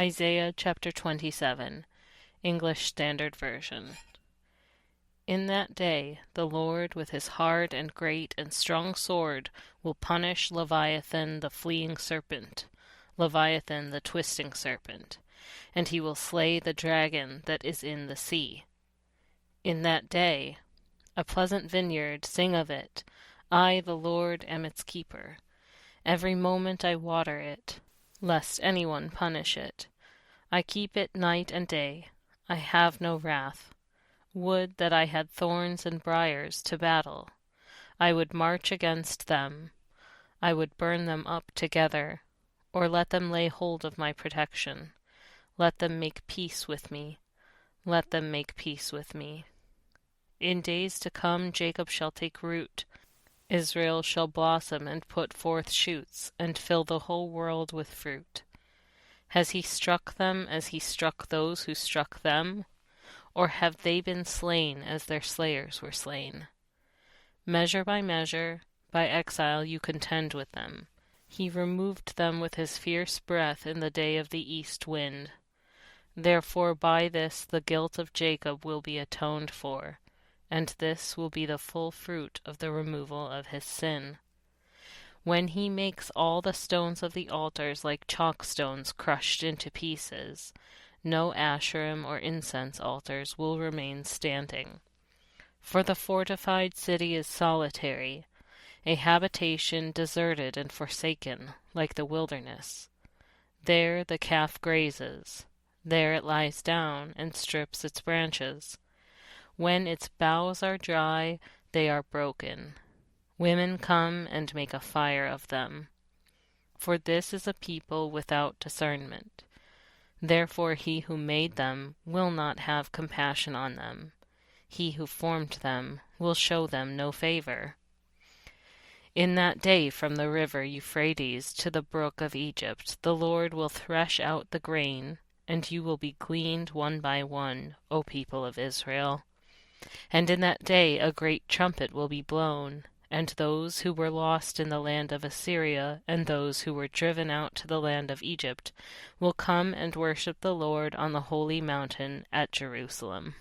Isaiah chapter 27, English Standard Version. In that day the Lord with his hard and great and strong sword will punish Leviathan the fleeing serpent, Leviathan the twisting serpent, and he will slay the dragon that is in the sea. In that day, a pleasant vineyard, sing of it. I, the Lord, am its keeper. Every moment I water it, lest anyone punish it. I keep it night and day. I have no wrath. Would that I had thorns and briers to battle. I would march against them. I would burn them up together, or let them lay hold of my protection. Let them make peace with me. Let them make peace with me. In days to come Jacob shall take root. Israel shall blossom and put forth shoots, and fill the whole world with fruit. Has he struck them as he struck those who struck them? Or have they been slain as their slayers were slain? Measure, by exile you contend with them. He removed them with his fierce breath in the day of the east wind. Therefore by this the guilt of Jacob will be atoned for, and this will be the full fruit of the removal of his sin. When he makes all the stones of the altars like chalkstones crushed into pieces, no Asherim or incense altars will remain standing. For the fortified city is solitary, a habitation deserted and forsaken, like the wilderness. There the calf grazes, there it lies down and strips its branches. When its boughs are dry, they are broken. Women come and make a fire of them. For this is a people without discernment. Therefore he who made them will not have compassion on them. He who formed them will show them no favor. In that day from the river Euphrates to the brook of Egypt the Lord will thresh out the grain, and you will be gleaned one by one, O people of Israel. And in that day a great trumpet will be blown, and those who were lost in the land of Assyria and those who were driven out to the land of Egypt will come and worship the Lord on the holy mountain at Jerusalem.